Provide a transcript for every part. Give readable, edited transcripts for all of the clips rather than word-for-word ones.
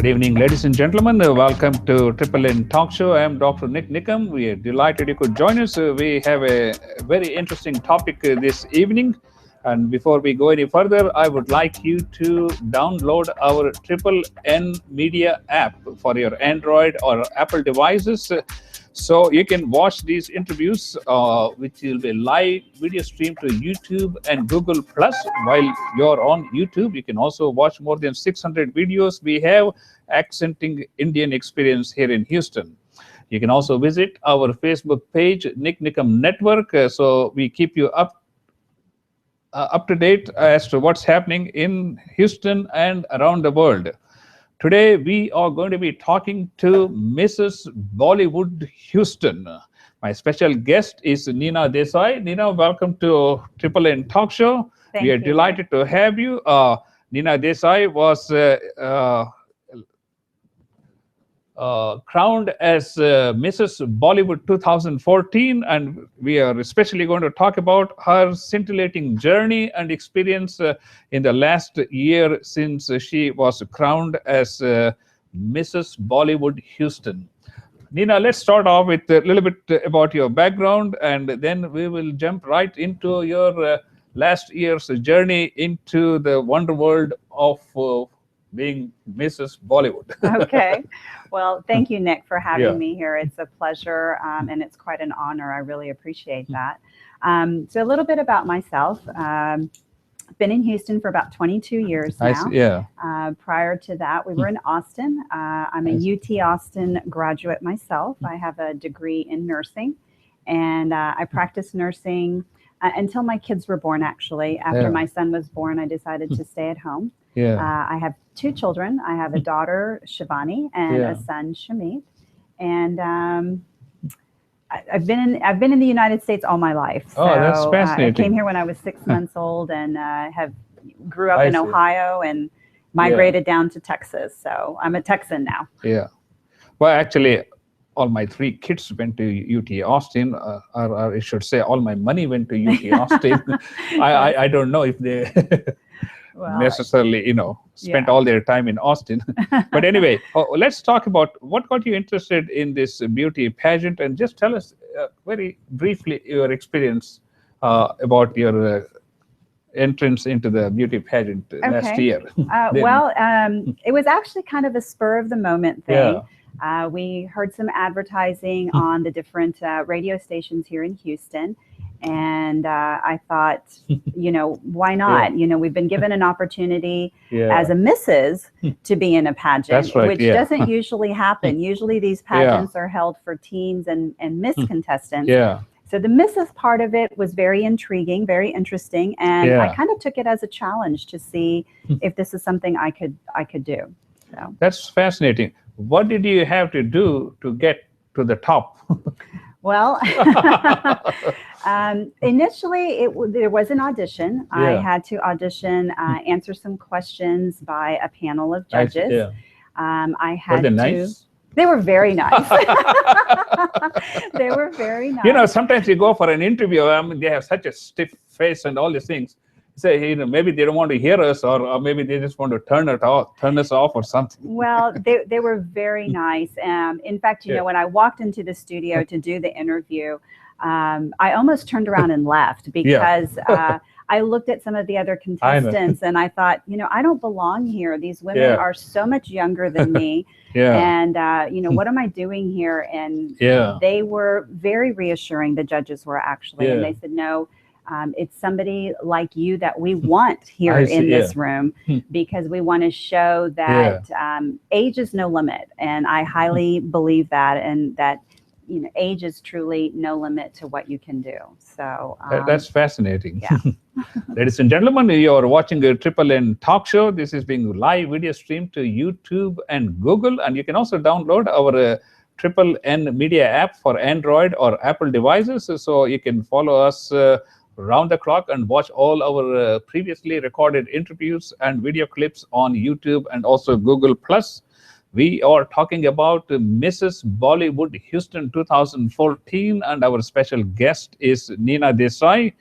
Good evening, ladies and gentlemen. Welcome to Triple N Talk Show. I am Dr. NIK NIKAM. We are delighted you could join us. We have a very interesting topic this evening. And before we go any further, I would like you to download our Triple N Media app for your Android or Apple devices. So you can watch these interviews, which will be live video streamed to YouTube and Google Plus. While you're on YouTube, you can also watch more than 600 videos we have accenting Indian experience here in Houston. You can also visit our Facebook page, NIK NIKAM Network. So we keep you up to date as to what's happening in Houston and around the world. Today, we are going to be talking to Mrs. Bollywood Houston. My special guest is Nina Desai. Nina, welcome to Triple N Talk Show. We are delighted to have you. Nina Desai was crowned as Mrs. Bollywood 2014, and we are especially going to talk about her scintillating journey and experience in the last year since she was crowned as Mrs. Bollywood Houston. Nina, let's start off with a little bit about your background, and then we will jump right into your last year's journey into the wonder world of being Mrs. Bollywood. Okay. Well, thank you, Nick, for having me here. It's a pleasure, and it's quite an honor. I really appreciate that. So a little bit about myself. I've been in Houston for about 22 years now. Prior to that, we were in Austin. I'm a UT Austin graduate myself. I have a degree in nursing, and I practiced nursing until my kids were born, actually. After my son was born, I decided to stay at home. I have two children. I have a daughter, Shivani, and a son, Shamit. And I've been in the United States all my life. So, that's fascinating. I came here when I was 6 months old, and grew up in Ohio and migrated down to Texas. So I'm a Texan now. Yeah. Well, actually, all my three kids went to UT Austin, or I should say, all my money went to UT Austin. I don't know if they necessarily, spent all their time in Austin. But anyway, let's talk about what got you interested in this beauty pageant, and just tell us very briefly your experience about your entrance into the beauty pageant last year. It was actually kind of a spur of the moment thing. We heard some advertising on the different radio stations here in Houston. And I thought, why not? We've been given an opportunity as a Mrs. to be in a pageant, which doesn't usually happen. Usually these pageants are held for teens and Miss contestants. So the Mrs. part of it was very intriguing, very interesting. And I kind of took it as a challenge to see if this is something I could do. So that's fascinating. What did you have to do to get to the top? Well, initially there was an audition. I had to audition, answer some questions by a panel of judges. I had Were they nice? They were very nice. They were very nice. Sometimes you go for an interview, they have such a stiff face and all these things. Say, maybe they don't want to hear us, or maybe they just want to turn us off or something. Well, they were very nice. In fact, when I walked into the studio to do the interview, I almost turned around and left because I looked at some of the other contestants and I thought, I don't belong here. These women are so much younger than me. And, what am I doing here? And they were very reassuring. The judges were actually, and they said, no, it's somebody like you that we want here in this room, because we want to show that age is no limit. And I highly believe that, and that age is truly no limit to what you can do. So that's fascinating. Ladies and gentlemen, you are watching a Triple N Talk Show. This is being live video streamed to YouTube and Google, and you can also download our Triple N Media app for Android or Apple devices. So you can follow us round the clock and watch all our previously recorded interviews and video clips on YouTube and also Google Plus. We are talking about Mrs. Bollywood Houston 2014, and our special guest is Nina Desai.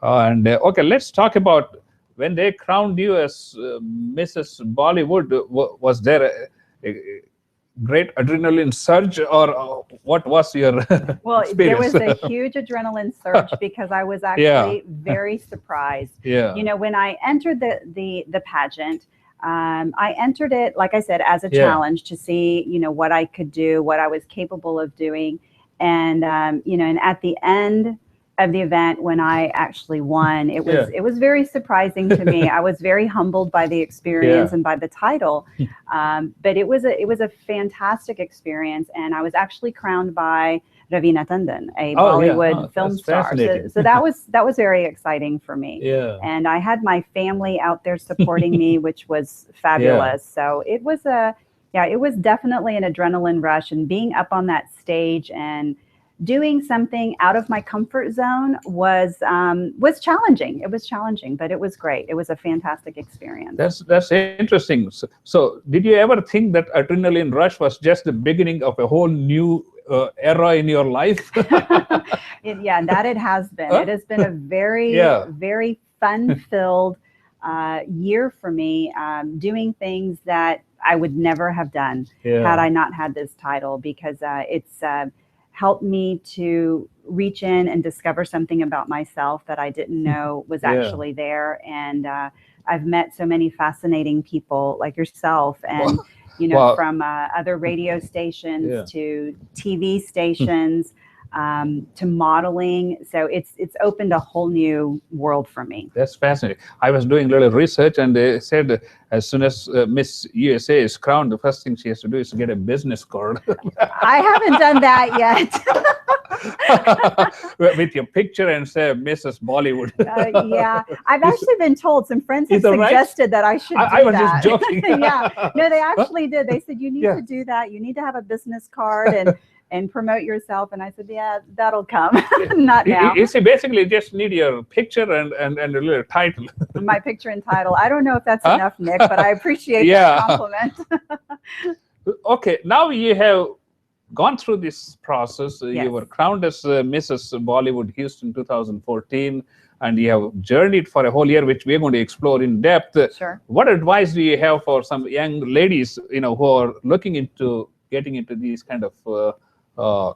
Okay, let's talk about when they crowned you as Mrs. Bollywood. Was there a great adrenaline surge, or what was your Well, there experience? was a huge adrenaline surge because I was actually very surprised. Yeah. You know, when I entered the pageant, I entered it, like I said, as a challenge to see, you know, what I could do, what I was capable of doing. And, you know, and at the end of the event, when I actually won, it was very surprising to me. I was very humbled by the experience and by the title. But it was a fantastic experience. And I was actually crowned by Ravina Tandon, a Bollywood film star. So that was very exciting for me. Yeah. And I had my family out there supporting me, which was fabulous. So it was it was definitely an adrenaline rush, and being up on that stage and doing something out of my comfort zone was challenging. It was challenging, but it was great. It was a fantastic experience. That's interesting. So did you ever think that adrenaline rush was just the beginning of a whole new era in your life? Yeah, that it has been. It has been a very, very fun-filled year for me, doing things that I would never have done had I not had this title, because it's helped me to reach in and discover something about myself that I didn't know was actually there. And I've met so many fascinating people like yourself, and you know, from other radio stations to TV stations, to modeling. So it's opened a whole new world for me. That's fascinating. I was doing a little research, and they said as soon as Miss USA is crowned, the first thing she has to do is to get a business card. I haven't done that yet. With your picture and say Mrs. Bollywood. Yeah, I've actually been told, some friends have suggested that I should do that. I was just joking. Yeah, no, they actually did. They said, you need to do that. You need to have a business card and promote yourself. And I said, yeah, that'll come. Not now. You see, basically just need your picture and a little title. My picture and title. I don't know if that's enough, Nick, but I appreciate the compliment. Okay, now you have gone through this process. You were crowned as Mrs. Bollywood Houston 2014, and you have journeyed for a whole year, which we're going to explore in depth. Sure. What advice do you have for some young ladies, you know, who are looking into getting into these kind of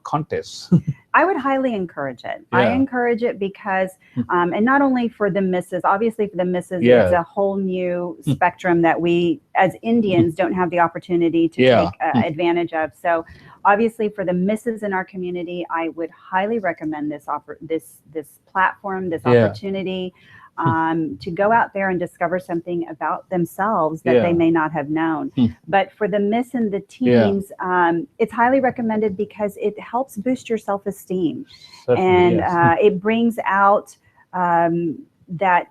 contests? I would highly encourage it. I encourage it because, and not only for the misses, obviously for the misses, it's a whole new spectrum that we as Indians don't have the opportunity to take advantage of. So obviously for the misses in our community, I would highly recommend this platform, this opportunity, to go out there and discover something about themselves that they may not have known. But for the miss and the teens, it's highly recommended because it helps boost your self-esteem. And it brings out that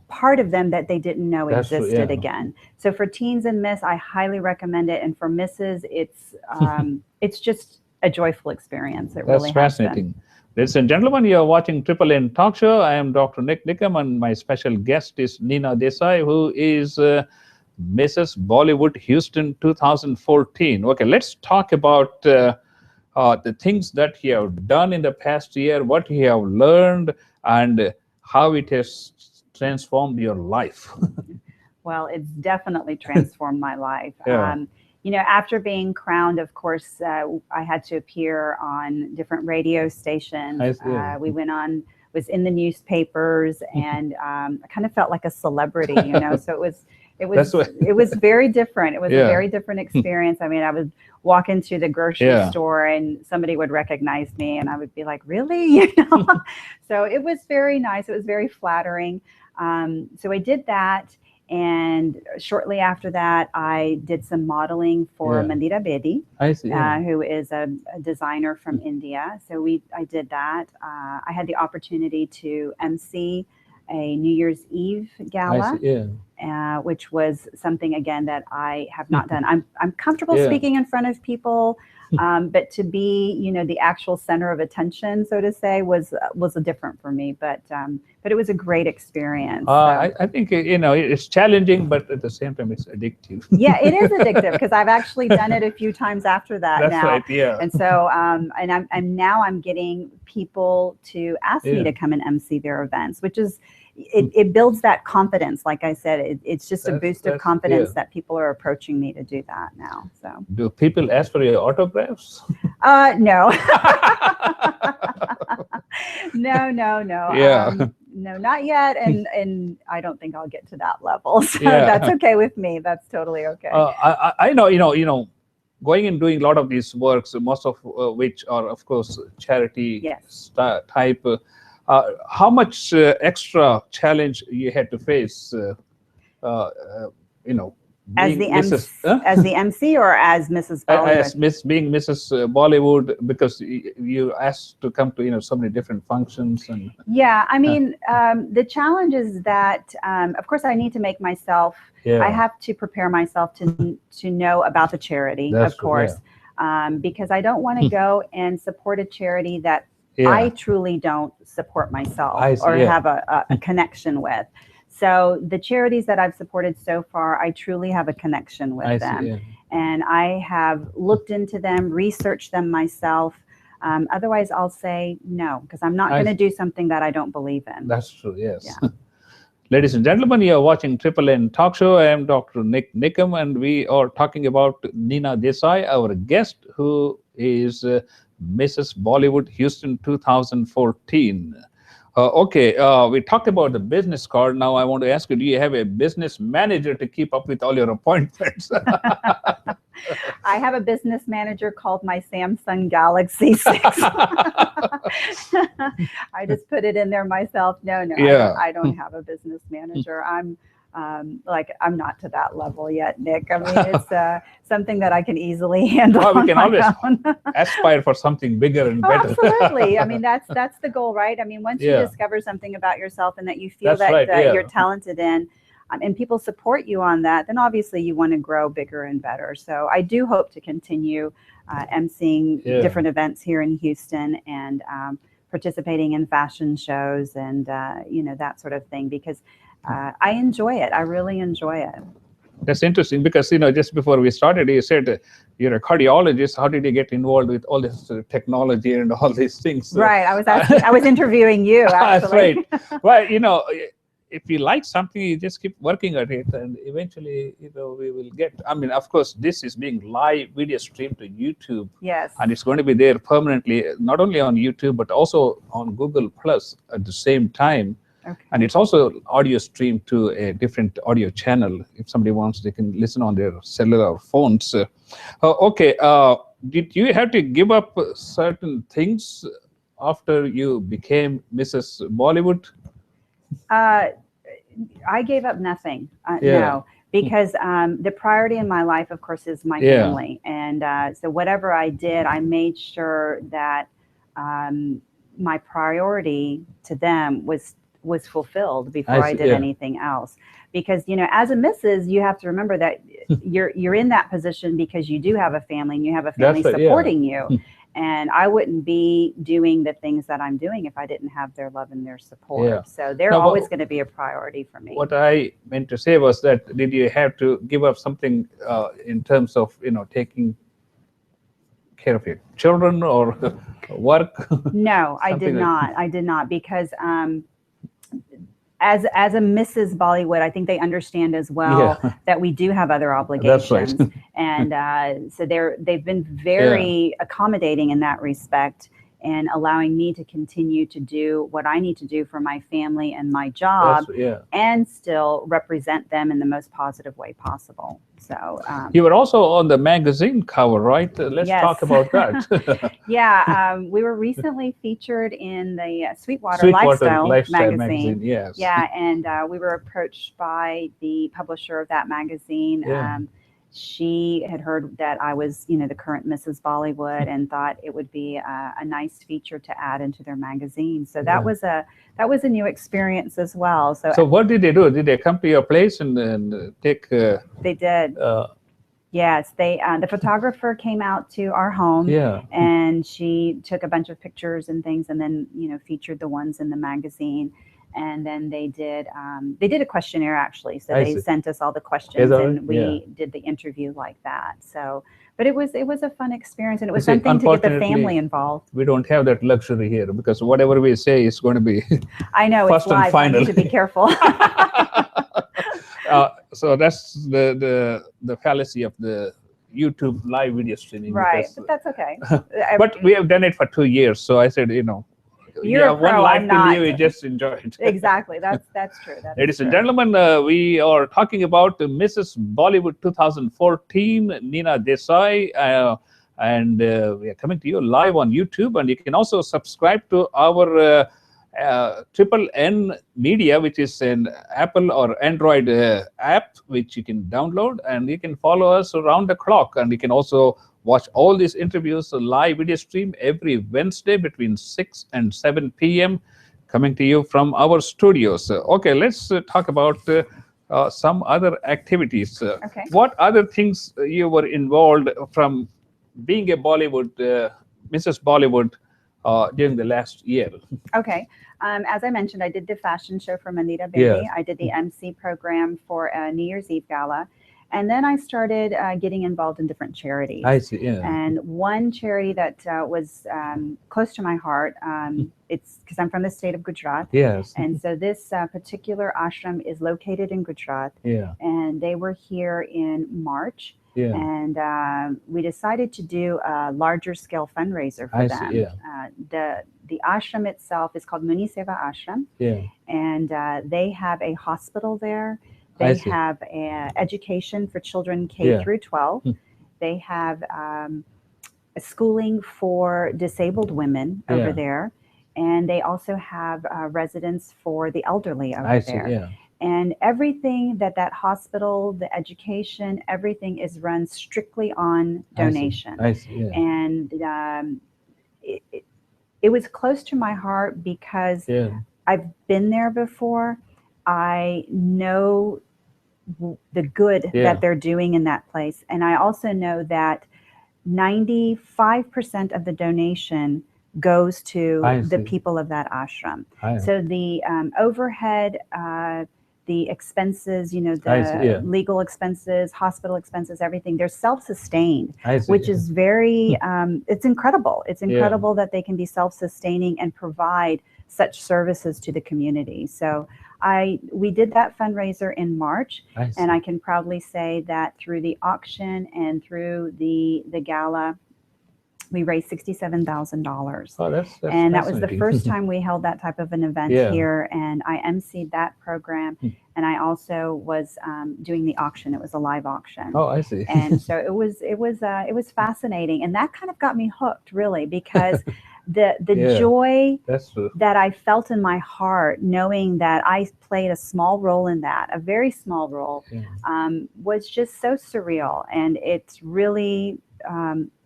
part of them that they didn't know existed again. So for teens and miss, I highly recommend it. And for misses, it's just a joyful experience. It really has been. That's fascinating. Ladies and gentlemen, you are watching Triple N Talk Show. I am Dr. NIK NIKAM, and my special guest is Nina Desai, who is Mrs. Bollywood Houston 2014. Okay, let's talk about the things that you have done in the past year, what you have learned, and how it has transformed your life. Well, it's definitely transformed my life. You know, after being crowned, of course, I had to appear on different radio stations. We went on, was in the newspapers, and I kind of felt like a celebrity, you know. So it was very different. It was a very different experience. I mean, I would walk into the grocery store and somebody would recognize me, and I would be like, really? You know? So it was very nice. It was very flattering. So I did that. And shortly after that, I did some modeling for Mandira Bedi, who is a designer from India. So I did that. I had the opportunity to MC a New Year's Eve gala, which was something, again, that I have not done. I'm comfortable speaking in front of people, but to be, you know, the actual center of attention, so to say, was different for me. But it was a great experience. I think, you know, it's challenging, but at the same time, it's addictive. Yeah, it is addictive because I've actually done it a few times after that. That's now. Right, yeah. And so, I'm getting people to ask me to come and MC their events, which is, it builds that confidence. Like I said, it's just a boost of confidence that people are approaching me to do that now. So do people ask for your autographs? No. No. Yeah. No, not yet. And I don't think I'll get to that level. So that's okay with me. That's totally okay. I know, going and doing a lot of these works, most of which are, of course, charity type. How much extra challenge you had to face, as the MC or as Mrs. Bollywood? As being Mrs. Bollywood, because you asked to come to so many different functions. And yeah, I mean, the challenge is that of course I need to make myself. I have to prepare myself to know about the charity, of course, because I don't want to go and support a charity that I truly don't support myself or have a connection with. So the charities that I've supported so far, I truly have a connection with them. And I have looked into them, researched them myself. Otherwise, I'll say no, because I'm not going to do something that I don't believe in. That's true, yes. Yeah. Ladies and gentlemen, you are watching NNN Talk Show. I am Dr. NIK NIKAM, and we are talking about Nina Desai, our guest, who is Mrs. Bollywood Houston 2014. Okay, we talked about the business card. Now I want to ask you, do you have a business manager to keep up with all your appointments? I have a business manager called my Samsung Galaxy 6. I just put it in there myself. No, I don't have a business manager. I'm not to that level yet, Nick. I mean, it's something that I can easily handle. Well, we can always aspire for something bigger and better. Absolutely. I mean, that's the goal, right? I mean, once you discover something about yourself and that you feel that you're talented in, and people support you on that, then obviously you want to grow bigger and better. So I do hope to continue emceeing different events here in Houston and participating in fashion shows and that sort of thing, because I enjoy it. I really enjoy it. That's interesting because, just before we started, you said you're a cardiologist. How did you get involved with all this technology and all these things? Right. I was interviewing you, actually. That's right. Well, if you like something, you just keep working at it, and eventually, we will get. I mean, of course, this is being live video streamed to YouTube. Yes. And it's going to be there permanently, not only on YouTube, but also on Google Plus at the same time. Okay. And it's also audio streamed to a different audio channel. If somebody wants, they can listen on their cellular phones. Okay. Did you have to give up certain things after you became Mrs. Bollywood? I gave up nothing. No, because the priority in my life, of course, is my family. And so whatever I did, I made sure that my priority to them was fulfilled before I did anything else. Because, as a Mrs., you have to remember that you're in that position because you do have a family and you have a family supporting you. And I wouldn't be doing the things that I'm doing if I didn't have their love and their support. Yeah. So they're always going to be a priority for me. What I meant to say was that, did you have to give up something in terms of, taking care of your children or work? No, I did not. I did not, because as a Mrs. Bollywood, I think they understand as well that we do have other obligations. That's right. And so they've been very accommodating in that respect, and allowing me to continue to do what I need to do for my family and my job, and still represent them in the most positive way possible. So you were also on the magazine cover, right? Let's talk about that. We were recently featured in the Sweetwater Lifestyle magazine. Yes. Yeah, and we were approached by the publisher of that magazine. She had heard that I was, the current Mrs. Bollywood, and thought it would be a nice feature to add into their magazine. So that was a new experience as well. So what did they do? Did they come to your place and take? They did. Yes, the photographer came out to our home, and she took a bunch of pictures and things, and then featured the ones in the magazine. and then they did a questionnaire actually. So I they see. sent us all the Is questions, that right? and we Yeah. did the interview like that. So, but it was a fun experience, and it was See, something to get the unfortunately, family involved. we don't have that luxury here because whatever we say is going to be I know it's first and live. I final. need to be careful. So that's the fallacy of the YouTube live video streaming. Right, Because, but that's okay. but we have done it for 2 years, so I said, You're a one pro, life I'm to not. live, you just enjoy it. Exactly, that's true. That is Ladies and true. gentlemen, we are talking about Mrs. Bollywood 2014, Nina Desai, and we are coming to you live on YouTube, and you can also subscribe to our Triple N Media, which is an Apple or Android app, which you can download, and you can follow us around the clock, and you can also watch all these interviews live video stream every Wednesday between 6 and 7 p.m. coming to you from our studios. Okay, let's talk about some other activities. Okay. What other things you were involved from being a Bollywood, Mrs. Bollywood, during the last year? Okay. As I mentioned, I did the fashion show for Manita Baby. Yes. I did the MC program for a New Year's Eve gala. And then I started getting involved in different charities. I see, yeah. And one charity that was close to my heart, it's because I'm from the state of Gujarat. Yes. And so this particular ashram is located in Gujarat. Yeah. And they were here in March. Yeah. And we decided to do a larger scale fundraiser for I them. see, yeah. The ashram itself is called Muni Seva Ashram. Yeah. And they have a hospital there. I They see. have education for children K Yeah. through 12. They have a schooling for disabled women over Yeah. there. And they also have residence for the elderly over I see, there. yeah. And everything that hospital, the education, everything is run strictly on donation. I see, yeah. And it was close to my heart because Yeah. I've been there before. I know the good Yeah. that they're doing in that place. And I also know that 95% of the donation goes to I the see. people of that ashram. I- So the overhead, the expenses, I see, the yeah. legal expenses, hospital expenses, everything, they're self-sustained, I see. which is very, it's incredible. It's incredible that they can be self-sustaining and provide such services to the community. So we did that fundraiser in March, I see. and I can proudly say that through the auction and through the gala, we raised $67,000. Oh, that's And that was the fascinating. first time we held that type of an event Yeah. here, and I emceed that program, and I also was doing the auction. It was a live auction. Oh, I see. And so it was fascinating, and that kind of got me hooked, really, because the Yeah. joy That's true. that I felt in my heart, knowing that I played a small role in that, a very small role, Yeah. was just so surreal. And it's really,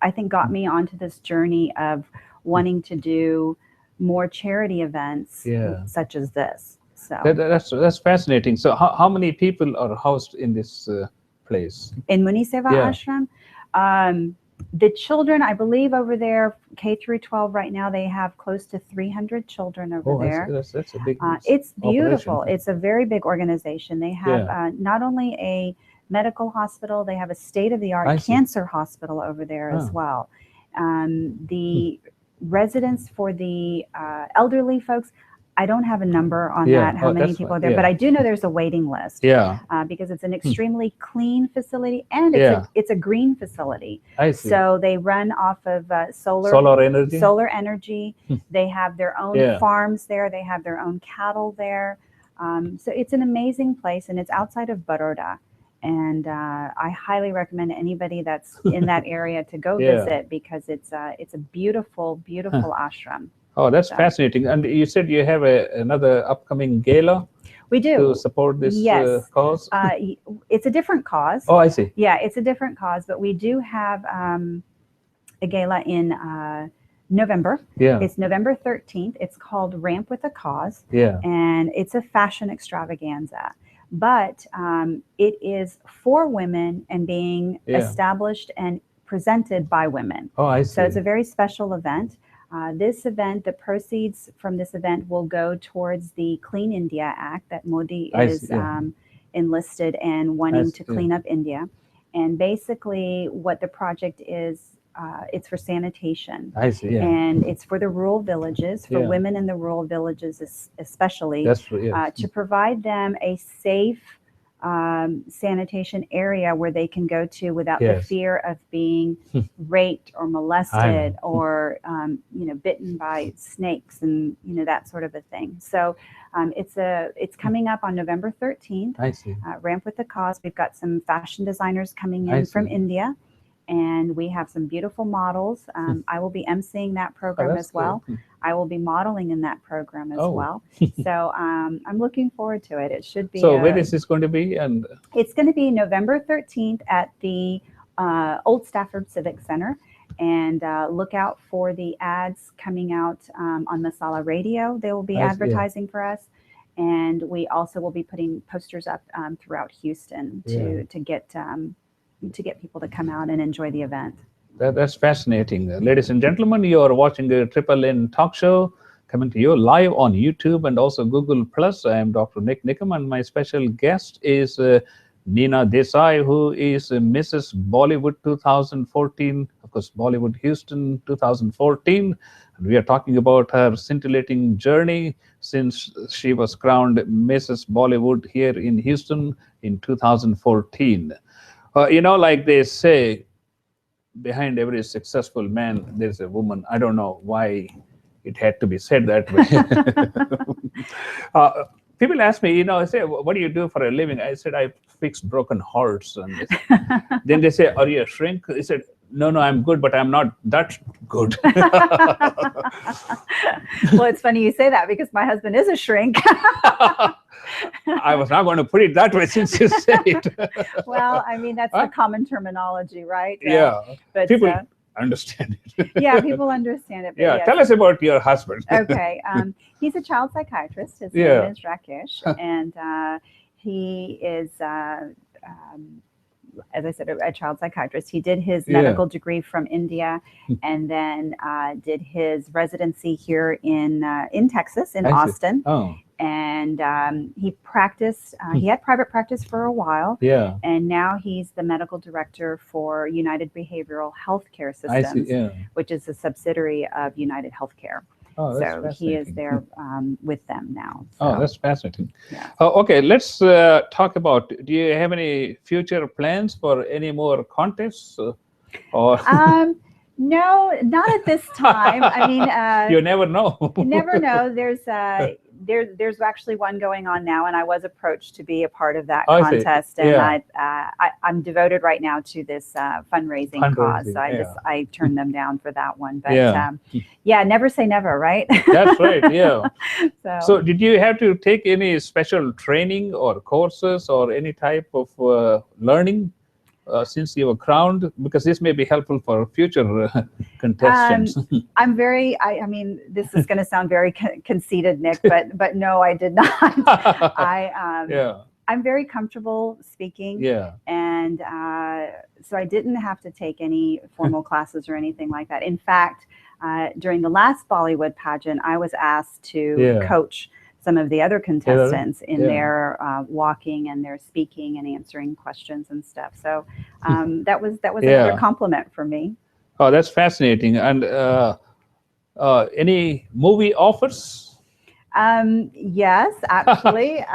I think, got me onto this journey of wanting to do more charity events Yeah. such as this. So That's fascinating. So how many people are housed in this place? in Muni Seva Yeah. Ashram, the children, I believe over there, K through 12 right now, they have close to 300 children over Oh, there. that's a big It's beautiful. operation. It's a very big organization. They have not only a medical hospital, they have a I state-of-the-art see. cancer hospital over there as well. The residents for the elderly folks, I don't have a number on that, how many that's people fine. are there, but I do know there's a waiting list. Yeah. Because it's an extremely clean facility, and it's a green facility. I see. So they run off of Solar energy. solar energy. They have their own Yeah. farms there. They have their own cattle there. So it's an amazing place, and it's outside of Baroda. And I highly recommend anybody that's in that area to go Yeah. visit, because it's a beautiful, beautiful ashram. Oh, that's So- fascinating. And you said you have another upcoming gala We do. to support this Yes. cause? It's a different cause. Oh, I see. Yeah, it's a different cause, but we do have a gala in November. Yeah. It's November 13th. It's called Ramp with a Cause, Yeah. and it's a fashion extravaganza. But it is for women and being Yeah. established and presented by women. Oh, I see. So it's a very special event. This event, the proceeds from this event will go towards the Clean India Act that Modi is enlisted and wanting to clean up India. And basically what the project is, it's for sanitation. And it's for the rural villages, for women in the rural villages especially, to provide them a safe sanitation area where they can go to without the fear of being raped or molested or bitten by snakes and that sort of a thing. So it's coming up on November 13th. Ramp with the Cause. We've got some fashion designers coming in from India, and we have some beautiful models. I will be emceeing that program as well. Cool. I will be modeling in that program as well. So I'm looking forward to it. It should be. So where is this going to be? And it's going to be November 13th at the Old Stafford Civic Center. And look out for the ads coming out on Masala Radio. They will be advertising for us. And we also will be putting posters up throughout Houston to get people to come out and enjoy the event. That's fascinating. Ladies and gentlemen, you are watching the Triple N Talk Show coming to you live on YouTube and also Google+. I am Dr. NIK NIKAM, and my special guest is Nina Desai, who is Mrs. Bollywood 2014, of course, Bollywood Houston 2014. And we are talking about her scintillating journey since she was crowned Mrs. Bollywood here in Houston in 2014. Like they say, behind every successful man, there's a woman. I don't know why it had to be said that way. People ask me, I say, what do you do for a living? I said, I fix broken hearts. And then they say, are you a shrink? I said, no, I'm good, but I'm not that good. Well, it's funny you say that because my husband is a shrink. I was not going to put it that way since you say it. Well, I mean, that's the common terminology, right? But people understand it. Yeah, people understand it. Yeah, tell us about your husband. Okay. He's a child psychiatrist. His name is Rakesh. And he is, as I said, a child psychiatrist. He did his medical degree from India and then did his residency here in Texas, in Austin. And he practiced, he had private practice for a while. And now he's the medical director for United Behavioral Healthcare Systems, which is a subsidiary of United Healthcare. So he is there with them now. So. That's fascinating. Okay, let's talk about, do you have any future plans for any more contests? Or no, not at this time. I mean, you never know. You never know. There's actually one going on now, and I was approached to be a part of that contest. And I'm devoted right now to this fundraising cause. So I turned them down for that one. But never say never, right? That's right. So did you have to take any special training or courses or any type of learning since you were crowned? Because this may be helpful for future contestants. I'm very, I mean, this is going to sound very conceited, Nick, but no, I did not. I'm very comfortable speaking. And so I didn't have to take any formal classes or anything like that. In fact, during the last Bollywood pageant, I was asked to coach some of the other contestants in their walking and their speaking and answering questions and stuff. So that was another compliment for me. Oh, that's fascinating. And any movie offers? Yes, actually.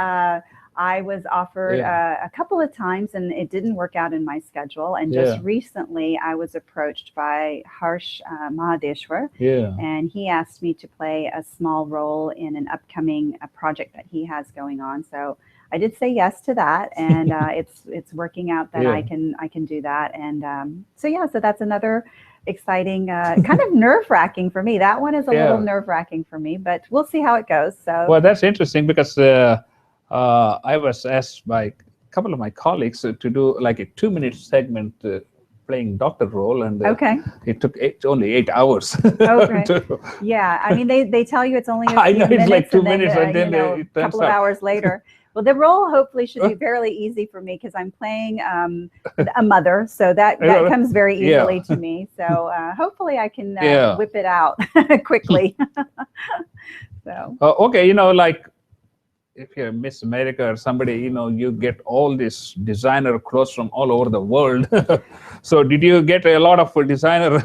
I was offered a couple of times and it didn't work out in my schedule. And just recently I was approached by Harsh Mahadeshwar. And he asked me to play a small role in an upcoming project that he has going on. So I did say yes to that. And it's working out that I can do that. And so that's another exciting, kind of nerve-wracking for me. That one is a little nerve-wracking for me, but we'll see how it goes. So well, that's interesting because I was asked by a couple of my colleagues to do like a 2-minute segment playing doctor role, and it took only 8 hours. Yeah, I mean they tell you it's only a few I know, minutes, it's like 2 and then, minutes, and then a couple of hours later. Well, the role hopefully should be fairly easy for me because I'm playing a mother, so that comes very easily to me. So hopefully I can whip it out quickly. So okay, you know, like if you're Miss America or somebody, you know, you get all this designer clothes from all over the world. So did you get a lot of designer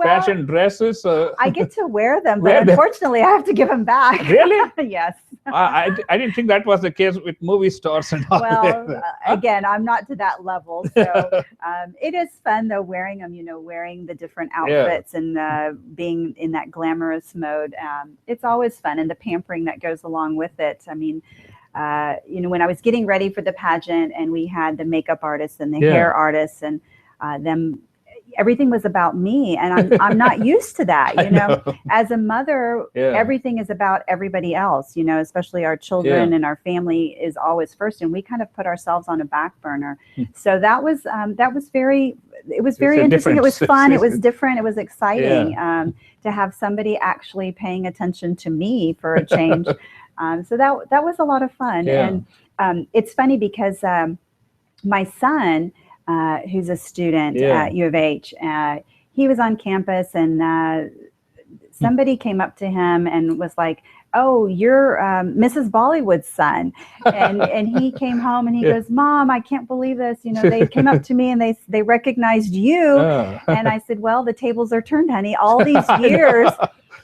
fashion dresses? I get to wear them, but unfortunately I have to give them back. Really? Yes. I didn't think that was the case with movie stars and all. Well, again, I'm not to that level. So it is fun though, wearing them, you know, wearing the different outfits and being in that glamorous mode. It's always fun, and the pampering that goes along with it. I mean, you know, when I was getting ready for the pageant and we had the makeup artists and the hair artists and everything was about me, and I'm not used to that. You know, as a mother, everything is about everybody else. You know, especially our children and our family is always first, and we kind of put ourselves on a back burner. So that was very. It was very interesting. It was fun. It was different. It was exciting to have somebody actually paying attention to me for a change. So that was a lot of fun, and it's funny because my son, who's a student at U of H, he was on campus, and somebody came up to him and was like, "Oh, you're Mrs. Bollywood's son," and he came home and he goes, "Mom, I can't believe this. You know, they came up to me and they recognized you." And I said, "Well, the tables are turned, honey. All these years,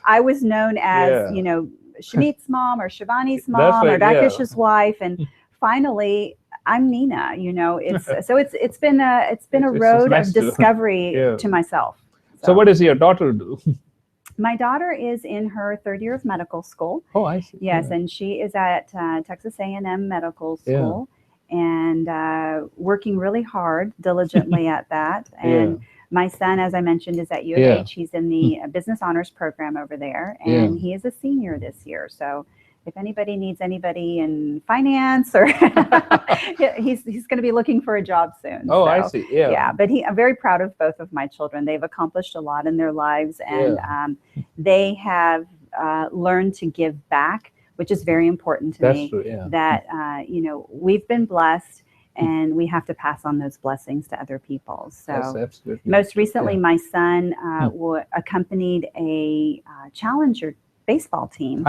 I was known as, you know, Shamit's mom or Shivani's mom or Rakesh's wife, and finally I'm Nina." You know, it's been a road of discovery to myself. So what does your daughter do? My daughter is in her third year of medical school. Oh, I see. Yes, and she is at Texas A&M Medical School, and working really hard, diligently at that. And my son, as I mentioned, is at U of H. He's in the business honors program over there, and he is a senior this year. So if anybody needs anybody in finance, or he's going to be looking for a job soon. Oh, so, I see. Yeah. But I'm very proud of both of my children. They've accomplished a lot in their lives, and they have learned to give back, which is very important to me. True, that you know, we've been blessed, and we have to pass on those blessings to other people. So most recently, my son accompanied a Challenger baseball team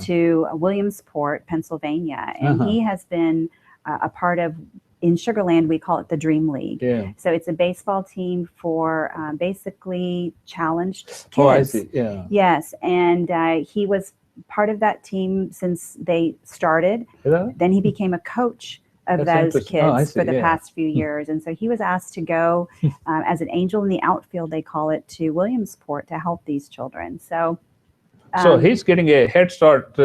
to Williamsport, Pennsylvania, and he has been a part of, in Sugarland we call it the Dream League. So it's a baseball team for basically challenged kids. Oh, I see. Yes, and he was part of that team since they started. Then he became a coach of those kids for the past few years, and so he was asked to go as an angel in the outfield, they call it, to Williamsport to help these children. So he's getting a head start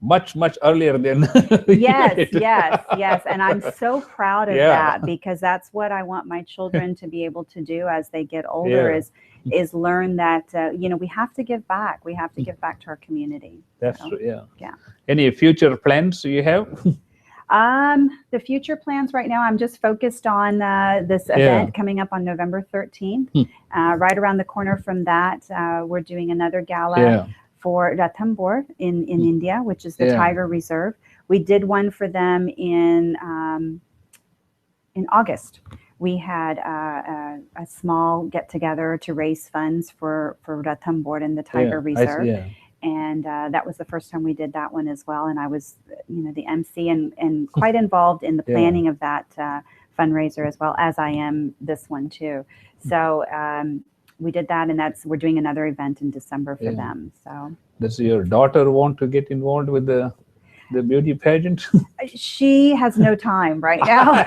much earlier than yes, and I'm so proud of that, because that's what I want my children to be able to do as they get older, is learn that you know, we have to give back. We have to give back to our community. That's true. Yeah. Any future plans you have? The future plans right now, I'm just focused on this event coming up on November 13th. Right around the corner from that, we're doing another gala for Ranthambore in India, which is the Tiger Reserve. We did one for them in August. We had a small get together to raise funds for Ranthambore and the Tiger Reserve. And that was the first time we did that one as well. And I was, you know, the MC and quite involved in the planning of that fundraiser, as well as I am this one too. So we did that, and we're doing another event in December for them. So does your daughter want to get involved with the beauty pageant? She has no time right now.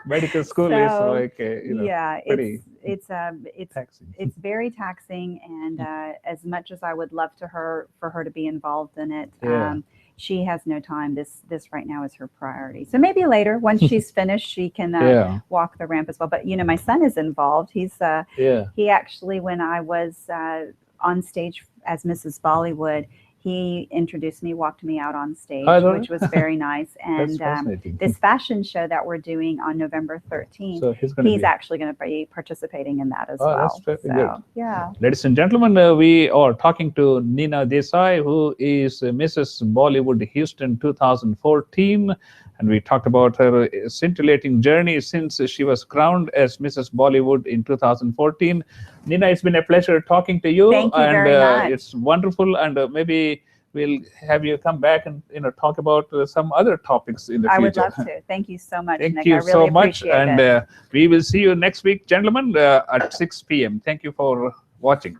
Medical school is like you know, pretty it's taxing. It's very taxing, and as much as I would love for her to be involved in it, she has no time. This right now is her priority. So maybe later, once she's finished, she can walk the ramp as well. But you know, my son is involved. He actually, when I was on stage as Mrs. Bollywood, he introduced me, walked me out on stage, Oh, which was very nice. And this fashion show that we're doing on November 13th, so he's actually going to be participating in that as well. That's very good. Yeah. Ladies and gentlemen, we are talking to Nina Desai, who is Mrs. Bollywood Houston 2014. And we talked about her scintillating journey since she was crowned as Mrs. Bollywood in 2014. Nina, it's been a pleasure talking to you. Thank you very much. It's wonderful. And maybe we'll have you come back and talk about some other topics in the future. I would love to. Thank you so much, Thank Nick. you I really so much. appreciate it. And we will see you next week, gentlemen, at 6 p.m. Thank you for watching.